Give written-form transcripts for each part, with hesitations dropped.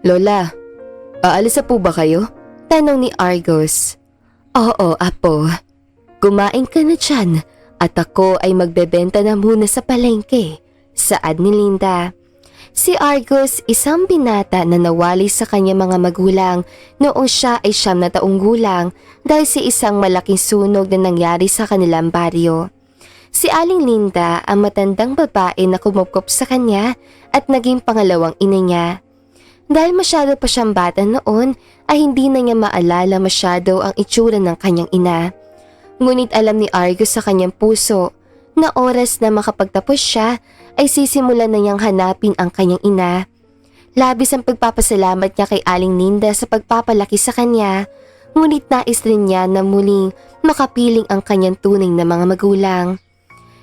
Lola, aalis na po ba kayo? Tanong ni Argos. Oo, apo. Kumain ka na dyan at ako ay magbebenta na muna sa palengke, saad ni Linda. Si Argos, isang binata na nawali sa kanya mga magulang noong siya ay 9 na taong gulang dahil sa isang malaking sunog na nangyari sa kanilang baryo. Si Aling Linda ang matandang babae na kumupkop sa kanya at naging pangalawang ina niya. Dahil masyado pa siyang bata noon ay hindi na niya maalala masyado ang itsura ng kanyang ina. Ngunit alam ni Argos sa kanyang puso na oras na makapagtapos siya ay sisimulan na niyang hanapin ang kanyang ina. Labis ang pagpapasalamat niya kay Aling Linda sa pagpapalaki sa kanya, ngunit nais rin niya na muling makapiling ang kanyang tunay na mga magulang.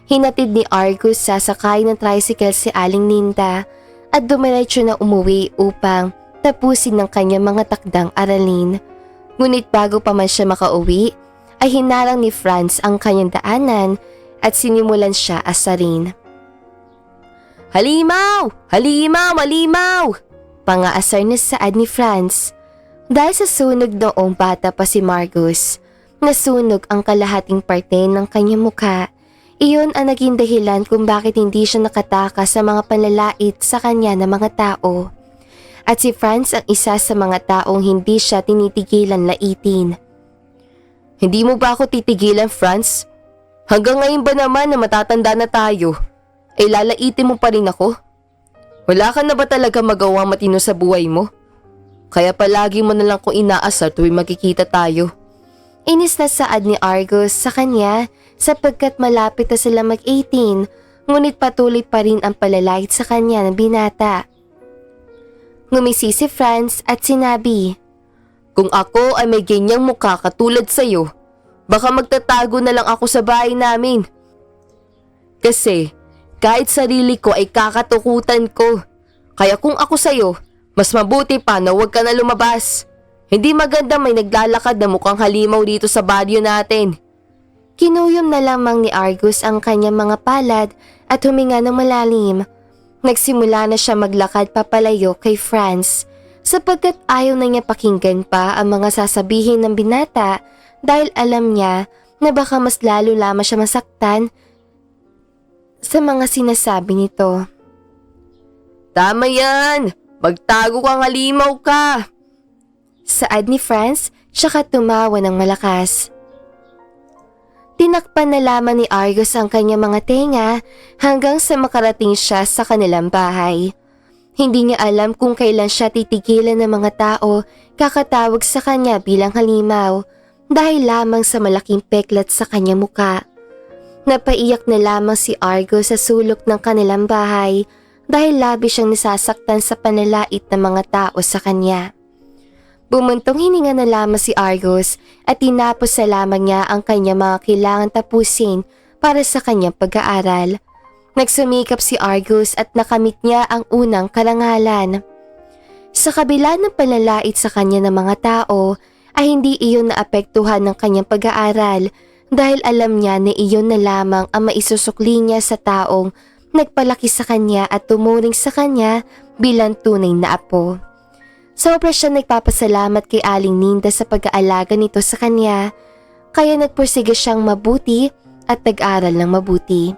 Hinatid ni Argos sa sakay ng tricycle si Aling Linda at dumiretso na umuwi upang tapusin ng kanyang mga takdang aralin. Ngunit bago pa man siya makauwi, ay hinarang ni Franz ang kanyang daanan at sinimulan siya asarin. Halimaw! Halimaw! Halimaw! Pangaasar na saad ni Franz. Dahil sa sunog noong bata pa si Margus, nasunog ang kalahating parte ng kanyang mukha. Iyon ang naging dahilan kung bakit hindi siya nakatakas sa mga panlalait sa kanya ng mga tao. At si Franz ang isa sa mga taong hindi siya tinitigilan laitin. Hindi mo ba ako titigilan, Franz? Hanggang ngayon ba naman na matatanda na tayo, ay lalaitin mo pa rin ako? Wala ka na ba talaga magawa matino sa buhay mo? Kaya palagi mo na lang kung inaasar tuwing magkikita tayo. Inis na saad ni Argos sa kanya sapagkat malapit na sila mag-18, ngunit patuloy pa rin ang palalait sa kanya ng binata. Ngumisi si Franz at sinabi, Kung ako ay may ganyang mukha katulad sa'yo, baka magtatago na lang ako sa bahay namin. Kasi kahit sarili ko ay kakatukutan ko, kaya kung ako sa'yo, mas mabuti pa na huwag ka na lumabas. Hindi maganda may naglalakad na mukhang halimaw dito sa baryo natin. Kinuyom na lamang ni Argus ang kanyang mga palad at huminga ng malalim. Nagsimula na siya maglakad papalayo kay Franz sapagkat ayaw na niya pakinggan pa ang mga sasabihin ng binata dahil alam niya na baka mas lalo lamang siya masaktan sa mga sinasabi nito. Tama yan! Magtago kang halimaw ka! Saad ni Franz, tsaka tumawa ng malakas. Tinakpan na lamang ni Argus ang kanyang mga tenga hanggang sa makarating siya sa kanilang bahay. Hindi niya alam kung kailan siya titigilan ng mga tao kakatawag sa kanya bilang halimaw dahil lamang sa malaking peklat sa kanyang muka. Napaiyak na lamang si Argus sa sulok ng kanilang bahay dahil labis siyang nasasaktan sa panalait ng mga tao sa kanya. Bumuntong hininga na lamang si Argus at tinapos sa lamang niya ang kanyang mga kailangan tapusin para sa kanyang pag-aaral. Nagsumikap si Argus at nakamit niya ang unang karangalan. Sa kabila ng panlalait sa kanya ng mga tao ay hindi iyon naapektuhan ng kanyang pag-aaral dahil alam niya na iyon na lamang ang maisusukli niya sa taong nagpalaki sa kanya at tumuring sa kanya bilang tunay na apo. Sobra siya nagpapasalamat kay Aling Linda sa pag-aalaga nito sa kanya, kaya nagpursige siyang mabuti at nag-aral ng mabuti.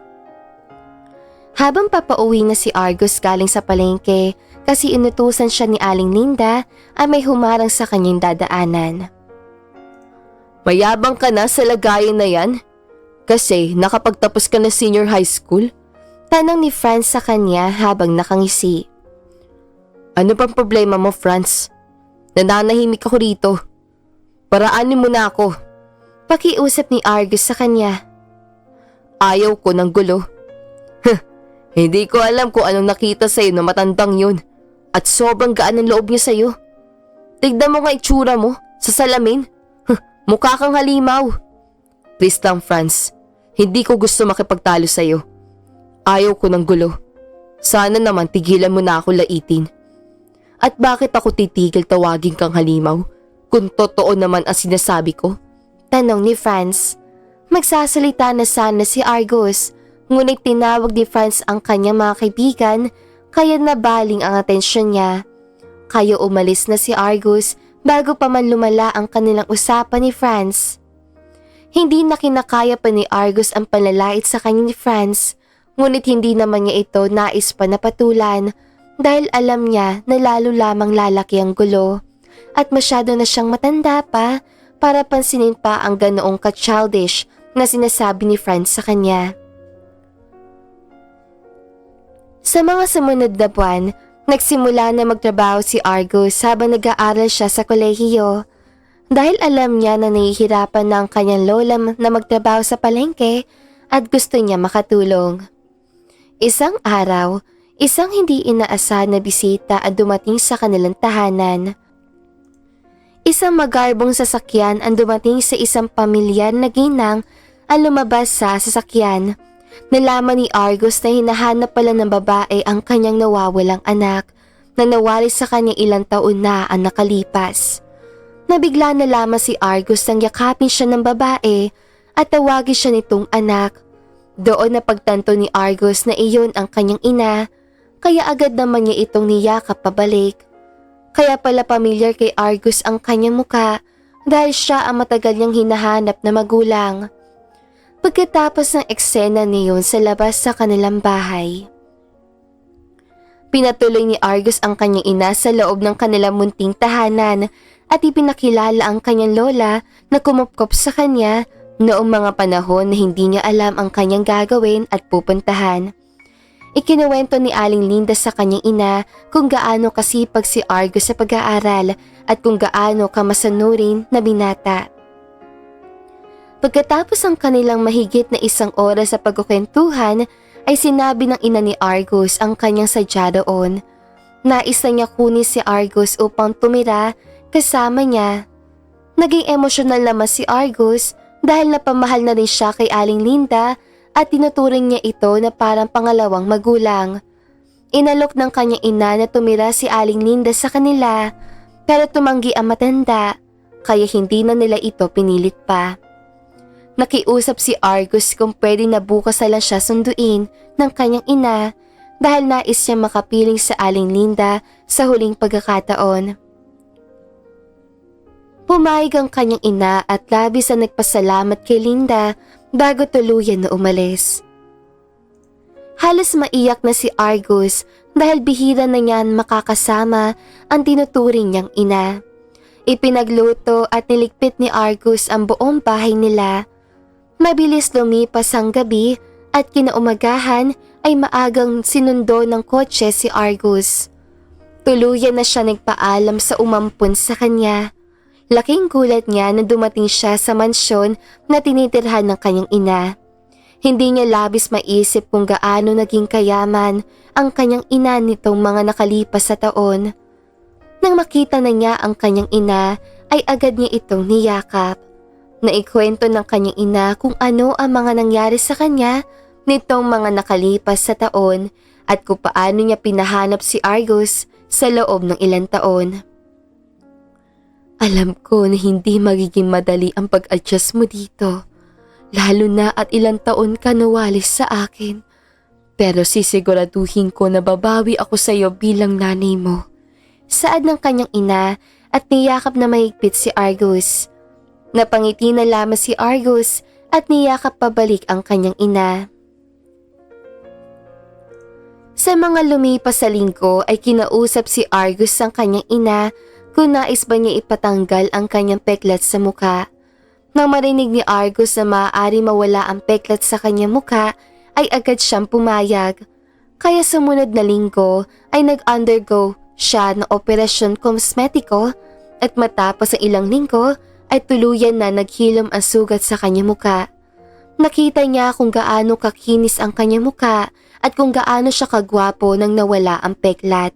Habang papauwi na si Argus galing sa palengke kasi inutusan siya ni Aling Linda ay may humarang sa kanyang dadaanan. Mayabang ka na sa lagayan na yan? Kasi nakapagtapos ka na senior high school? Tanong ni Franz sa kanya habang nakangisi. Ano pang problema mo, Franz? Nananahimik ako rito. Paraanin mo na ako. Pakiusap ni Argus sa kanya. Ayaw ko ng gulo. Hindi ko alam kung anong nakita sa'yo na matandang yun. At sobrang gaan ng loob niya sa'yo. Tignan mo nga itsura mo sa salamin. Mukha kang halimaw. Please lang, Franz. Hindi ko gusto makipagtalo sa'yo. Ayaw ko ng gulo. Sana naman tigilan mo na ako laitin. At bakit ako titigil tawagin kang halimaw kung totoo naman ang sinasabi ko? Tanong ni Franz. Magsasalita na sana si Argus, ngunit tinawag ni Franz ang kanyang mga kaibigan kaya nabaling ang atensyon niya. Kaya umalis na si Argus bago pa man lumala ang kanilang usapan ni Franz. Hindi na kinakaya pa ni Argus ang panlalait sa kanya ni Franz, ngunit hindi naman niya ito nais pa na patulan dahil alam niya na lalo lamang lalaki ang gulo at masyado na siyang matanda pa para pansinin pa ang ganoong ka-childish na sinasabi ni Franz sa kanya. Sa mga sumunod na buwan, nagsimula na magtrabaho si Argus habang nag-aaral siya sa kolehiyo. Dahil alam niya na nahihirapan na ang kanyang lola na magtrabaho sa palengke at gusto niya makatulong. Isang araw, isang hindi inaasahan na bisita ang dumating sa kanilang tahanan. Isang magarbong sasakyan ang dumating sa isang pamilyar na ginang ang lumabas sa sasakyan. Nalaman ni Argus na hinahanap pala ng babae ang kanyang nawawalang anak na nawali sa kanya ilang taon na ang nakalipas. Nabigla na lamang si Argus nang yakapin siya ng babae at tawagin siya nitong anak. Doon na pagtanto ni Argus na iyon ang kanyang ina, kaya agad naman niya itong niyakap pabalik. Kaya pala pamilyar kay Argus ang kanyang muka dahil siya ang matagal niyang hinahanap na magulang. Pagkatapos ng eksena niyon sa labas sa kanilang bahay, pinatuloy ni Argus ang kanyang ina sa loob ng kanilang munting tahanan at ipinakilala ang kanyang lola na kumupkop sa kanya noong mga panahon na hindi niya alam ang kanyang gagawin at pupuntahan. Ikinuwento ni Aling Linda sa kanyang ina kung gaano kasipag si Argus sa pag-aaral at kung gaano kamasanurin na binata. Pagkatapos ang kanilang mahigit na 1 oras sa pagkukwentuhan ay sinabi ng ina ni Argus ang kanyang sadya doon. Nais na niya kunin si Argus upang tumira kasama niya. Naging emosyonal naman si Argus dahil napamahal na rin siya kay Aling Linda at tinuturing niya ito na parang pangalawang magulang. Inalok ng kanyang ina na tumira si Aling Linda sa kanila pero tumanggi ang matanda kaya hindi na nila ito pinilit pa. Nakiusap si Argus kung pwede na bukas na lang siya sunduin ng kanyang ina dahil nais niya makapiling sa Aling Linda sa huling pagkakataon. Pumayag ang kanyang ina at labis na nagpasalamat kay Linda bago tuluyan na umalis. Halos maiyak na si Argus dahil bihira na niyan makakasama ang tinuturing niyang ina. Ipinagluto at niligpit ni Argus ang buong bahay nila. Mabilis lumipas ang gabi at kinaumagahan ay maagang sinundo ng kotse si Argus. Tuluyan na siya nagpaalam sa umampun sa kanya. Laking gulat niya na dumating siya sa mansyon na tinitirhan ng kanyang ina. Hindi niya labis maisip kung gaano naging kayaman ang kanyang ina nitong mga nakalipas sa taon. Nang makita na niya ang kanyang ina ay agad niya itong niyakap. Naikwento ng kanyang ina kung ano ang mga nangyari sa kanya nitong mga nakalipas sa taon at kung paano niya pinahanap si Argus sa loob ng ilang taon. Alam ko na hindi magiging madali ang pag-adjust mo dito, lalo na at ilang taon ka nawalis sa akin. Pero sisiguraduhin ko na babawi ako sa iyo bilang nanay mo. Saad ng kanyang ina at niyakap na mahigpit si Argus. Napangiti na lamang si Argus at niyakap pabalik ang kanyang ina. Sa mga lumipas sa linggo ay kinausap si Argus ang kanyang ina kung nais ba niya ipatanggal ang kanyang peklat sa muka. Nang marinig ni Argus na maaari mawala ang peklat sa kanyang muka ay agad siyang pumayag. Kaya sumunod na linggo ay nag-undergo siya ng operasyon kosmetiko at matapos ang ilang linggo ay tuluyan na naghilom ang sugat sa kanyang muka. Nakita niya kung gaano kakinis ang kanyang muka at kung gaano siya kagwapo nang nawala ang peklat.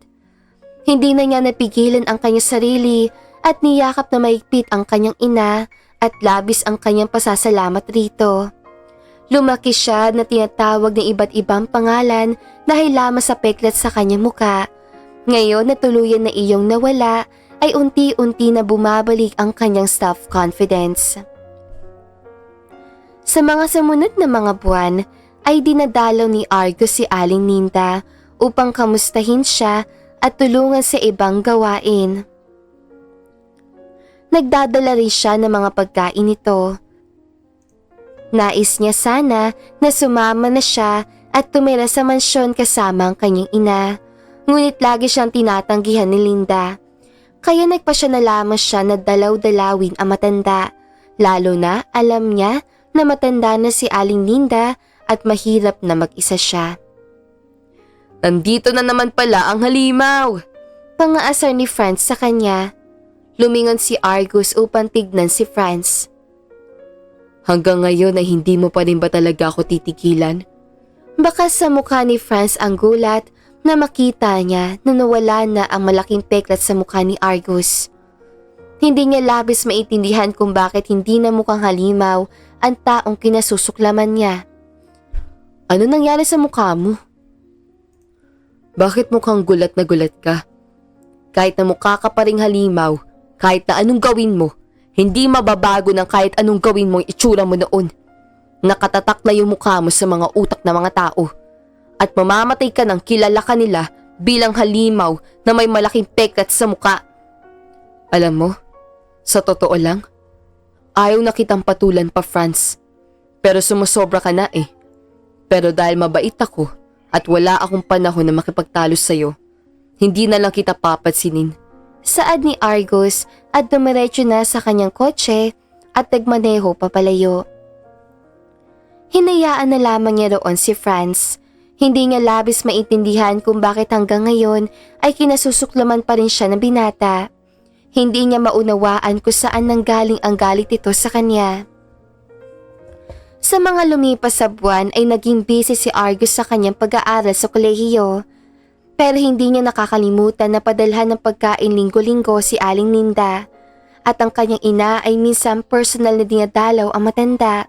Hindi na niya napigilan ang kanyang sarili at niyakap na mahigpit ang kanyang ina at labis ang kanyang pasasalamat rito. Lumaki siya na tinatawag ng iba't ibang pangalan dahil lamang sa peklat sa kanyang muka. Ngayon na tuluyan na iyong nawala ay unti-unti na bumabalik ang kanyang self-confidence. Sa mga sumunod na mga buwan ay dinadalaw ni Argus si Aling Linda upang kamustahin siya at tulungan sa ibang gawain. Nagdadala rin siya ng mga pagkain nito. Nais niya sana na sumama na siya at tumira sa mansyon kasama ang kanyang ina. Ngunit lagi siyang tinatanggihan ni Linda. Kaya nagpasya na lamang siya na dalaw-dalawin ang matanda. Lalo na alam niya na matanda na si Aling Linda at mahirap na mag-isa siya. Nandito na naman pala ang halimaw! Pangaasar ni Franz sa kanya. Lumingon si Argus upang tignan si Franz. Hanggang ngayon ay hindi mo pa rin ba talaga ako titigilan? Baka sa mukha ni Franz ang gulat na makita niya na nawala na ang malaking peklat sa mukha ni Argus. Hindi niya labis maintindihan kung bakit hindi na mukhang halimaw ang taong kinasusuklaman niya. Ano nangyari sa mukha mo? Bakit mukhang gulat na gulat ka? Kahit na mukha ka pa ring halimaw, kahit na anong gawin mo, hindi mababago ng kahit anong gawin mo ang itsura mo noon. Nakatatak na yung mukha mo sa mga utak ng mga tao. At mamamatay ka nang kilala ka nila bilang halimaw na may malaking peklat sa mukha. Alam mo, sa totoo lang, ayaw na kitang patulan pa, Franz. Pero sumusobra ka na eh. Pero dahil mabait ako at wala akong panahon na makipagtalo sa'yo, hindi na lang kita papansinin. Saad ni Argus at dumiretso na sa kanyang kotse at nagmaneho papalayo. Hinayaan na lamang niya roon si Franz. Hindi niya labis maintindihan kung bakit hanggang ngayon ay kinasusuklaman pa rin siya ng binata. Hindi niya maunawaan kung saan nanggaling ang galit ito sa kanya. Sa mga lumipas sa buwan ay naging busy si Argus sa kanyang pag-aaral sa kolehiyo. Pero hindi niya nakakalimutan na padalhan ng pagkain linggo-linggo si Aling Linda at ang kanyang ina ay minsan personal na dinadalaw ang matanda.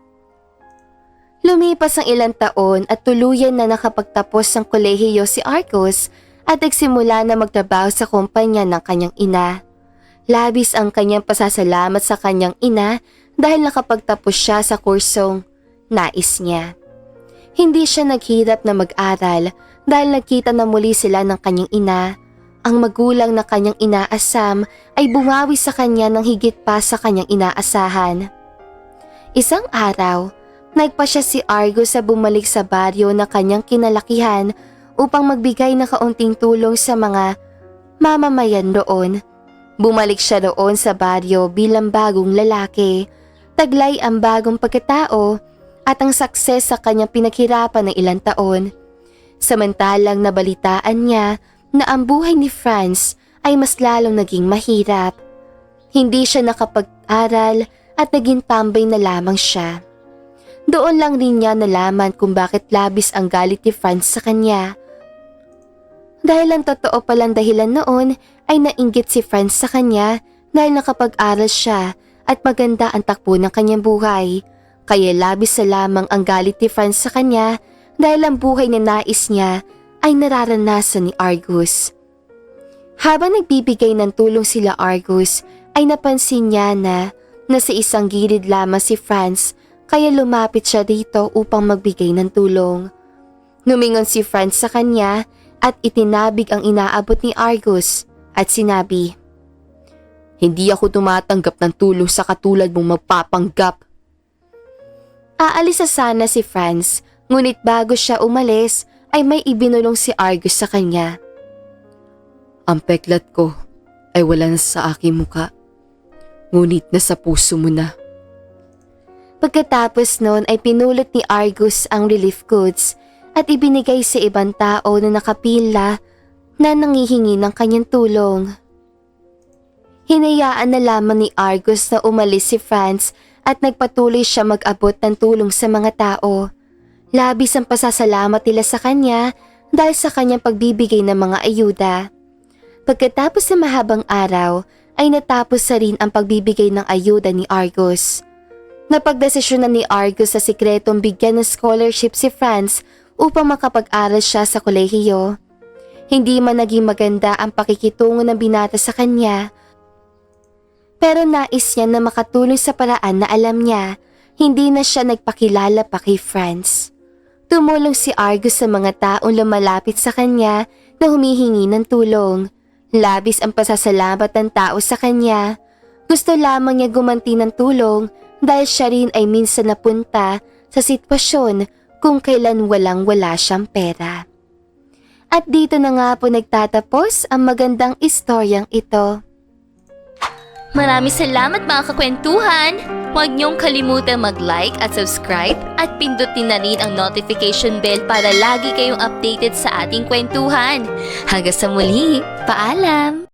Lumipas ang ilang taon at tuluyan na nakapagtapos ng kolehiyo si Argus at nagsimula na magtrabaho sa kumpanya ng kanyang ina. Labis ang kanyang pasasalamat sa kanyang ina dahil nakapagtapos siya sa kursong nais niya. Hindi siya naghirap na mag-aral dahil nagkita na muli sila ng kanyang ina. Ang magulang na kanyang inaasam ay bumawi sa kanya ng higit pa sa kanyang inaasahan. Isang araw, nagpasya si Argus sa bumalik sa baryo na kanyang kinalakihan upang magbigay ng kaunting tulong sa mga mamamayan roon. Bumalik siya roon sa baryo bilang bagong lalaki. Taglay ang bagong pagkatao at ang sakses sa kanyang pinaghirapan ng ilang taon. Samantalang nabalitaan niya na ang buhay ni Franz ay mas lalong naging mahirap. Hindi siya nakapag-aral at naging tambay na lamang siya. Doon lang rin niya nalaman kung bakit labis ang galit ni Franz sa kanya. Dahil ang totoo palang dahilan noon ay nainggit si Franz sa kanya dahil nakapag-aral siya at maganda ang takbo ng kanyang buhay. Kaya labis sa lamang ang galit ni Franz sa kanya dahil ang buhay na nais niya ay nararanasan ni Argus. Habang nagbibigay ng tulong sila Argus ay napansin niya na nasa isang gilid lamang si Franz kaya lumapit siya dito upang magbigay ng tulong. Numingon si Franz sa kanya at itinabig ang inaabot ni Argus at sinabi, "Hindi ako tumatanggap ng tulong sa katulad mong magpapanggap." Aalis na sana si Franz, ngunit bago siya umalis ay may ibinulong si Argus sa kanya. "Ang peklat ko ay wala na sa aking muka, ngunit nasa puso mo na." Pagkatapos noon ay pinulot ni Argus ang relief goods at ibinigay sa ibang tao na nakapila na nangihingi ng kanyang tulong. Hinayaan na lamang ni Argus na umalis si Franz at nagpatuloy siya mag-abot ng tulong sa mga tao. Labis ang pasasalamat nila sa kanya dahil sa kanyang pagbibigay ng mga ayuda. Pagkatapos ng mahabang araw ay natapos na rin ang pagbibigay ng ayuda ni Argus. Napagdesisyonan ni Argus sa sikretong bigyan ng scholarship si Franz upang makapag-aral siya sa kolehiyo. Hindi man naging maganda ang pakikitungo ng binata sa kanya, pero nais niya na makatulong sa paraan na alam niya, hindi na siya nagpakilala pa kay Franz. Tumulong si Argus sa mga taong lumalapit sa kanya na humihingi ng tulong. Labis ang pasasalamat ng tao sa kanya. Gusto lamang niya gumanti ng tulong dahil siya rin ay minsan napunta sa sitwasyon kung kailan walang-wala siyang pera. At dito na nga po nagtatapos ang magandang istoryang ito. Maraming salamat mga kakwentuhan! Huwag niyong kalimutan mag-like at subscribe at pindutin na rin ang notification bell para lagi kayong updated sa ating kwentuhan. Hanggang sa muli, paalam!